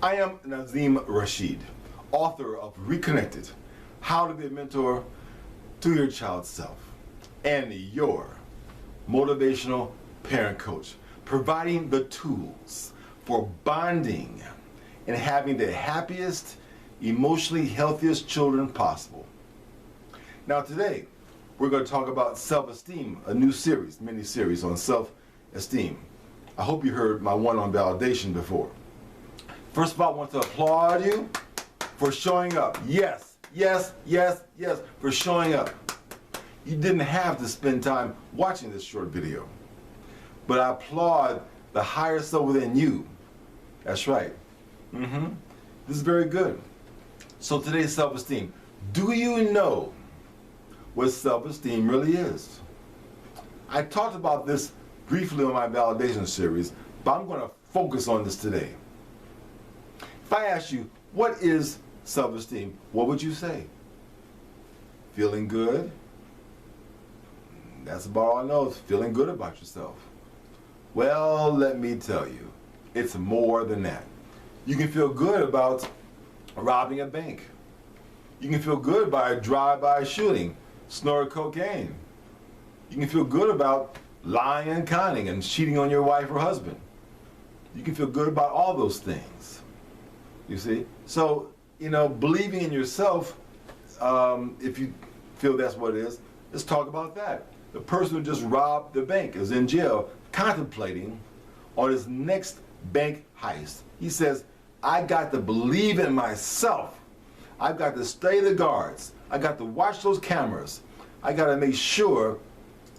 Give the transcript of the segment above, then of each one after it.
I am Nazim Rashid, author of Reconnected, How to Be a Mentor to Your Child's Self, and your motivational parent coach, providing the tools for bonding and having the happiest, emotionally healthiest children possible. Now today, we're going to talk about self-esteem, a new series, mini-series on self-esteem. I hope you heard my one on validation before. First of all, I want to applaud you for showing up. Yes, yes, yes, yes, for showing up. You didn't have to spend time watching this short video, but I applaud the higher self within you. That's right. This is very good. So today's self-esteem. Do you know what self-esteem really is? I talked about this briefly on my validation series, but I'm going to focus on this today. If I ask you, what is self-esteem? What would you say? Feeling good? That's about all I know, is feeling good about yourself. Well, let me tell you, it's more than that. You can feel good about robbing a bank. You can feel good by a drive-by shooting, snort cocaine. You can feel good about lying and conning and cheating on your wife or husband. You can feel good about all those things. You see? So, believing in yourself, if you feel that's what it is, let's talk about that. The person who just robbed the bank is in jail contemplating on his next bank heist. He says, I got to believe in myself. I've got to stay the guards. I got to watch those cameras. I got to make sure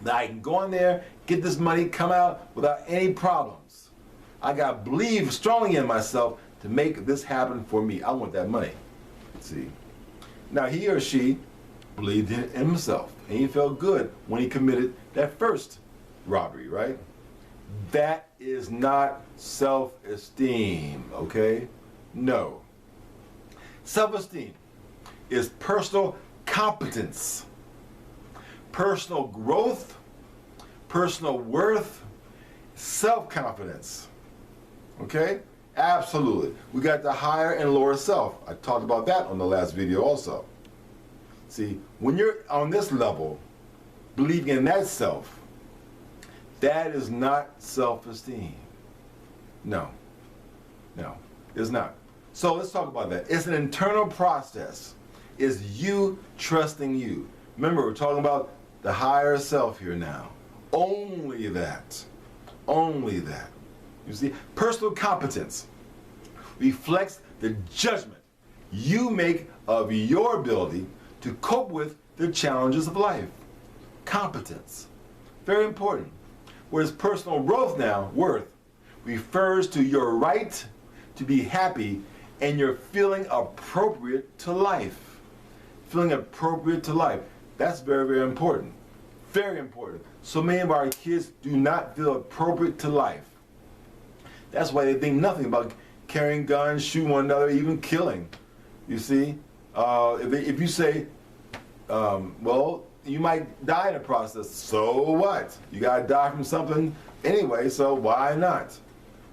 that I can go in there, get this money, come out without any problems. I got to believe strongly in myself to make this happen for me. I want that money. See? Now he or she believed in himself, and he felt good when he committed that first robbery, right? That is not self-esteem, okay? No. Self-esteem is personal competence, personal growth, personal worth, self-confidence, okay? Absolutely. We got the higher and lower self. I talked about that on the last video also. See, when you're on this level, believing in that self, that is not self-esteem. No, it's not. So let's talk about that. It's an internal process. It's you trusting you. Remember, we're talking about the higher self here now. Only that. Only that. You see, personal competence reflects the judgment you make of your ability to cope with the challenges of life. Competence. Very important. Whereas personal growth now, worth, refers to your right to be happy and your feeling appropriate to life. Feeling appropriate to life. That's very, very important. Very important. So many of our kids do not feel appropriate to life. That's why they think nothing about carrying guns, shooting one another, even killing. You see? If you say, well, you might die in the process. So what? You gotta die from something anyway, so why not?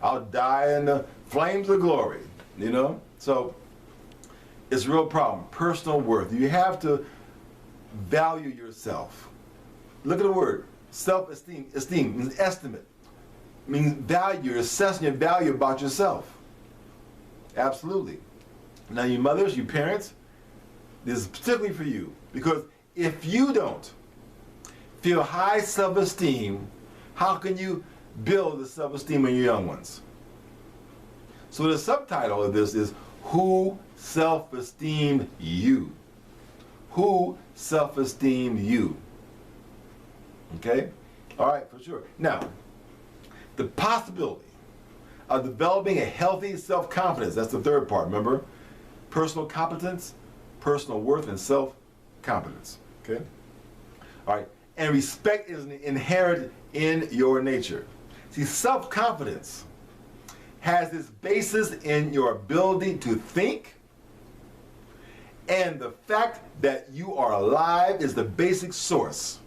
I'll die in the flames of glory, So it's a real problem. Personal worth. You have to value yourself. Look at the word. Self-esteem. Esteem means estimate. It means value. You're assessing your value about yourself. Absolutely. Now you mothers, you parents, this is particularly for you, because if you don't feel high self-esteem, how can you build the self-esteem in your young ones? So the subtitle of this is, Who Self-Esteemed You? Who Self-Esteemed You? Okay? All right, for sure. Now, the possibility of developing a healthy self-confidence, that's the third part, remember? Personal competence, personal worth, and self-confidence. Okay? All right. And respect is inherent in your nature. See, self-confidence has its basis in your ability to think, and the fact that you are alive is the basic source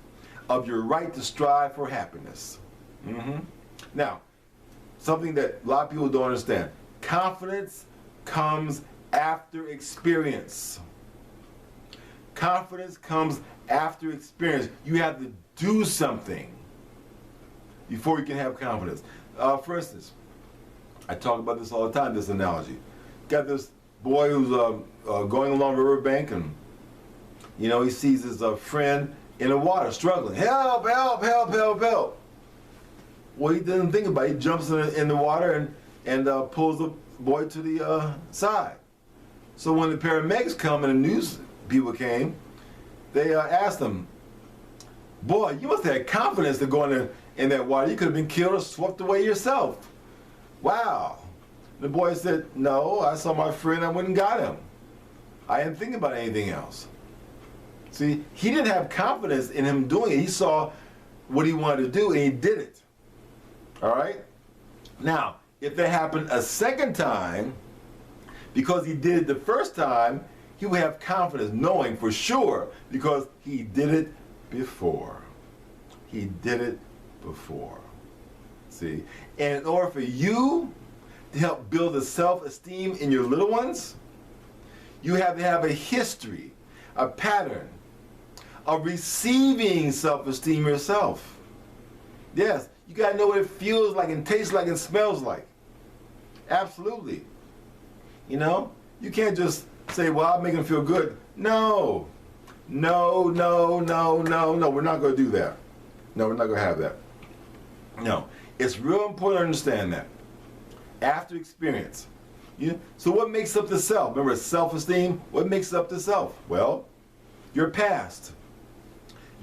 of your right to strive for happiness. Now, something that a lot of people don't understand. Confidence comes after experience. Confidence comes after experience. You have to do something before you can have confidence. For instance, I talk about this all the time, this analogy. Got this boy who's going along the riverbank, and he sees his friend in the water struggling. Help, help, help, help, help. Well, he doesn't think about it. He jumps in the water and pulls the boy to the side. So when the paramedics come and the news people came, they asked him, boy, you must have had confidence to go in that water. You could have been killed or swept away yourself. Wow. The boy said, no, I saw my friend, I went and got him. I didn't think about anything else. See, he didn't have confidence in him doing it. He saw what he wanted to do and he did it. All right? Now, if that happened a second time, because he did it the first time, he would have confidence, knowing for sure, because he did it before. He did it before. See? And in order for you to help build the self-esteem in your little ones, you have to have a history, a pattern of receiving self-esteem yourself. Yes, you got to know what it feels like and tastes like and smells like. Absolutely. You can't just say, well, I'll make them feel good. No. No, no, no, no, no. We're not going to do that. No, we're not going to have that. No. It's real important to understand that. After experience. So what makes up the self? Remember, self-esteem? What makes up the self? Well, your past,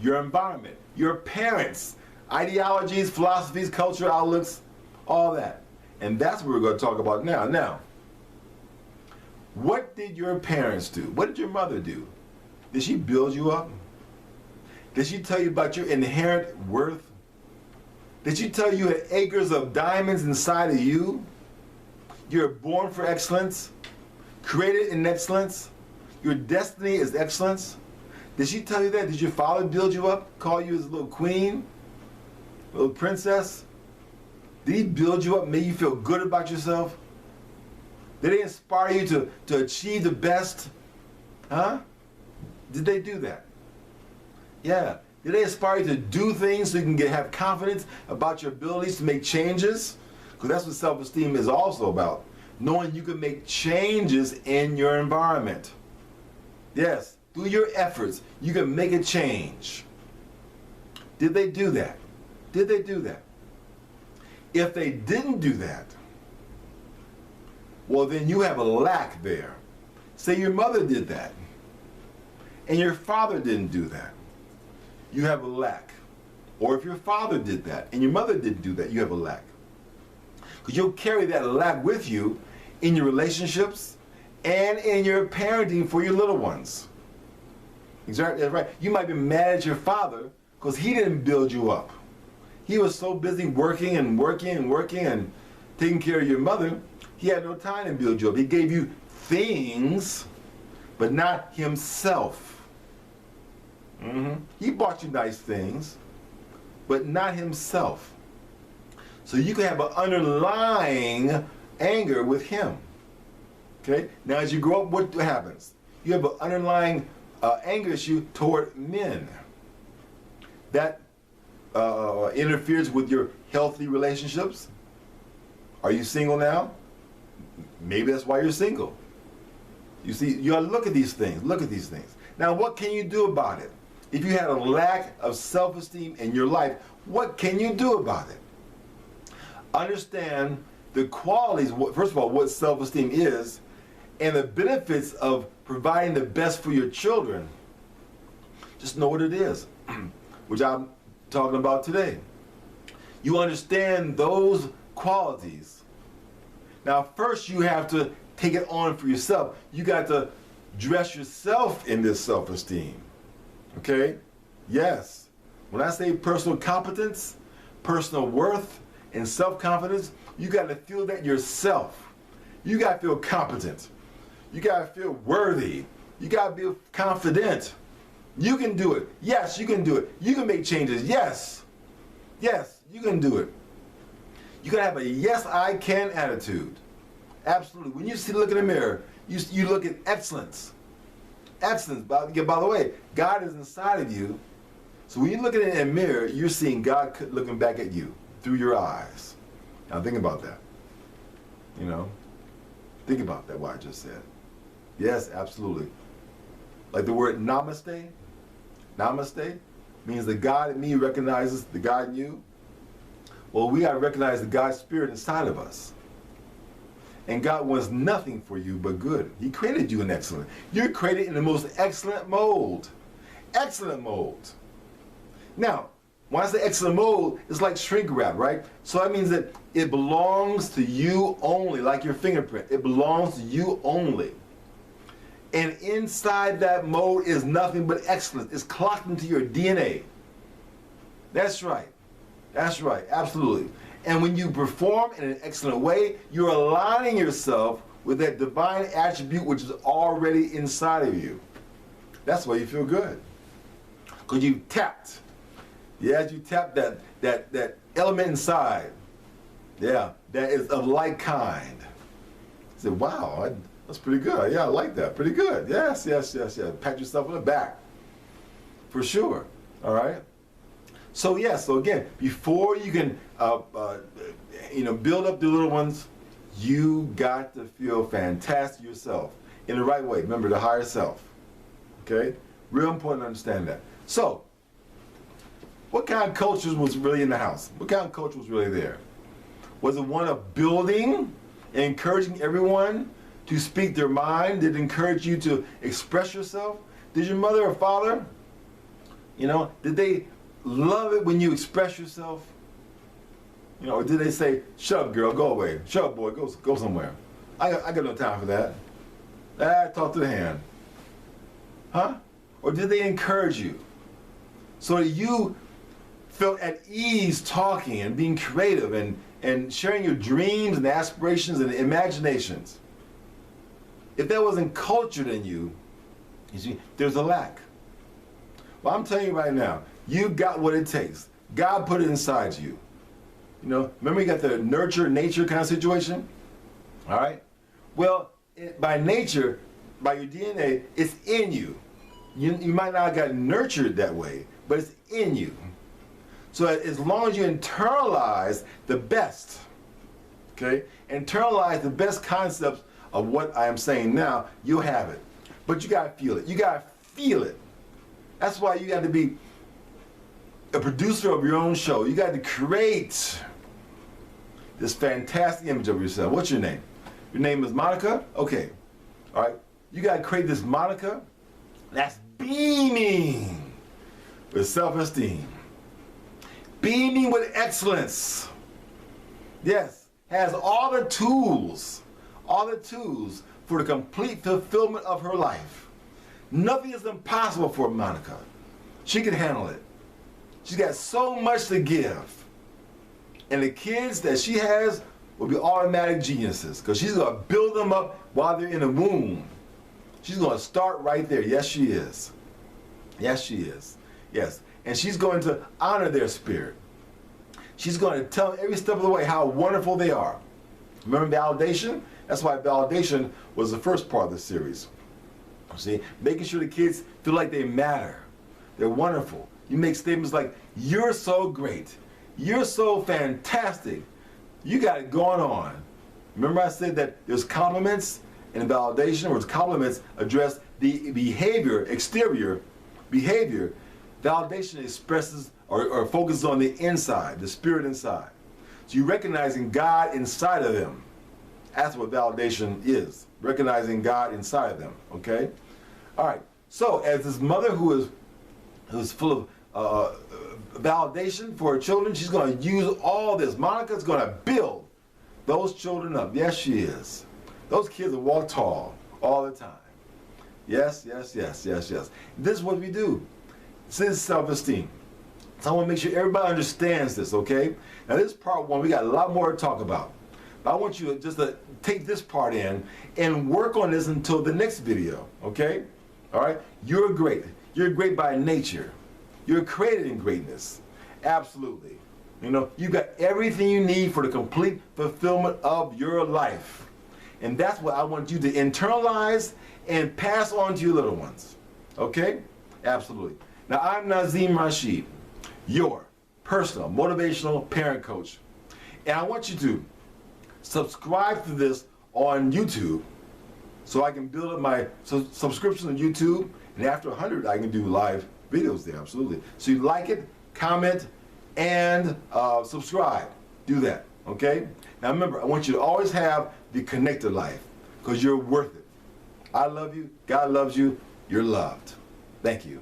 your environment, your parents, ideologies, philosophies, culture, outlooks, all that. And that's what we're going to talk about now. Now, what did your parents do? What did your mother do? Did she build you up? Did she tell you about your inherent worth? Did she tell you had acres of diamonds inside of you? You're born for excellence, created in excellence. Your destiny is excellence. Did she tell you that? Did your father build you up, call you his little queen, little princess? Did he build you up, make you feel good about yourself? Did they inspire you to achieve the best? Huh? Did they do that? Yeah. Did they inspire you to do things so you can have confidence about your abilities to make changes? Because that's what self-esteem is also about. Knowing you can make changes in your environment. Yes, through your efforts, you can make a change. Did they do that? Did they do that? If they didn't do that, well, then you have a lack there. Say your mother did that, and your father didn't do that. You have a lack. Or if your father did that, and your mother didn't do that, you have a lack. Because you'll carry that lack with you in your relationships and in your parenting for your little ones. Exactly, that's right. You might be mad at your father because he didn't build you up. He was so busy working and working and working and taking care of your mother, he had no time to build you up. He gave you things, but not himself. He bought you nice things, but not himself. So you can have an underlying anger with him. Okay? Now as you grow up, what happens? You have an underlying anger issue toward men. That interferes with your healthy relationships. Are you single now? Maybe that's why you're single. You see, you gotta look at these things. Look at these things. Now, what can you do about it? If you had a lack of self-esteem in your life, what can you do about it? Understand the qualities, first of all, what self-esteem is, and the benefits of providing the best for your children. Just know what it is, which I'm talking about today. You understand those qualities. Now, first you have to take it on for yourself. You got to dress yourself in this self-esteem. Okay? Yes. When I say personal competence, personal worth, and self-confidence, you got to feel that yourself. You got to feel competent. You got to feel worthy. You got to be confident. You can do it. Yes, you can do it. You can make changes. Yes. Yes, you can do it. You got to have a yes, I can attitude. Absolutely. When you look in the mirror, you look at excellence. Excellence. By the way, God is inside of you. So when you look at it in a mirror, you're seeing God looking back at you through your eyes. Now think about that. You know, think about that, what I just said. Yes, absolutely. Like the word namaste. Namaste means the God in me recognizes the God in you. Well, we got to recognize the God spirit inside of us. And God wants nothing for you but good. He created you in excellent. You're created in the most excellent mold. Excellent mold. Now, when I say excellent mold, it's like shrink wrap, right? So that means that it belongs to you only, like your fingerprint. It belongs to you only. And inside that mold is nothing but excellence. It's clocked into your DNA. That's right. That's right. Absolutely. And when you perform in an excellent way, you're aligning yourself with that divine attribute which is already inside of you. That's why you feel good. Because you tapped. Yes, you tapped that element inside. Yeah, that is of like kind. You say, wow, that's pretty good. Yeah, I like that. Pretty good. Yes, yes, yes, yes. Pat yourself on the back. For sure. All right? So yeah, so again, before you can build up the little ones, you got to feel fantastic yourself in the right way. Remember, the higher self. Okay? Real important to understand that. So, what kind of culture was really in the house? What kind of culture was really there? Was it one of building and encouraging everyone to speak their mind? Did it encourage you to express yourself? Did your mother or father, did they love it when you express yourself? Or did they say, shut up, girl, go away. Shut up, boy, go somewhere. I got no time for that. Talk to the hand. Huh? Or did they encourage you so that you felt at ease talking and being creative and sharing your dreams and aspirations and imaginations? If that wasn't cultured in you, see, there's a lack. Well, I'm telling you right now, you got what it takes. God put it inside you. Remember you got the nurture, nature kind of situation? All right? Well, by nature, by your DNA, it's in you. You might not have gotten nurtured that way, but it's in you. So as long as you internalize the best, okay? Internalize the best concepts of what I am saying now, you'll have it. But you gotta feel it. You gotta feel it. That's why you got to be a producer of your own show. You got to create this fantastic image of yourself. What's your name? Your name is Monica? Okay. All right. You got to create this Monica that's beaming with self-esteem. Beaming with excellence. Yes. Has all the tools for the complete fulfillment of her life. Nothing is impossible for Monica. She can handle it. She's got so much to give. And the kids that she has will be automatic geniuses because she's going to build them up while they're in the womb. She's going to start right there. Yes, she is. Yes, she is. Yes. And she's going to honor their spirit. She's going to tell them every step of the way how wonderful they are. Remember validation? That's why validation was the first part of the series. See, making sure the kids feel like they matter. They're wonderful. You make statements like, you're so great. You're so fantastic. You got it going on. Remember I said that there's compliments and validation, where compliments address the behavior, exterior behavior. Validation expresses or focuses on the inside, the spirit inside. So you're recognizing God inside of them. That's what validation is. Recognizing God inside of them, okay? All right, so as this mother who's full of validation for her children, she's going to use all this. Monica's going to build those children up. Yes, she is. Those kids will walk tall all the time. Yes, yes, yes, yes, yes. This is what we do. This is self-esteem. So I want to make sure everybody understands this, okay? Now this is part one. We got a lot more to talk about. But I want you just to take this part in and work on this until the next video, okay? All right? You're great. You're great by nature. You're created in greatness. Absolutely. You've got everything you need for the complete fulfillment of your life. And that's what I want you to internalize and pass on to your little ones. Okay? Absolutely. Now, I'm Nazim Rashid, your personal motivational parent coach. And I want you to subscribe to this on YouTube so I can build up my subscription on YouTube. And after 100, I can do live videos there, absolutely. So you like it, comment, and subscribe. Do that, okay? Now remember, I want you to always have the connected life because you're worth it. I love you. God loves you. You're loved. Thank you.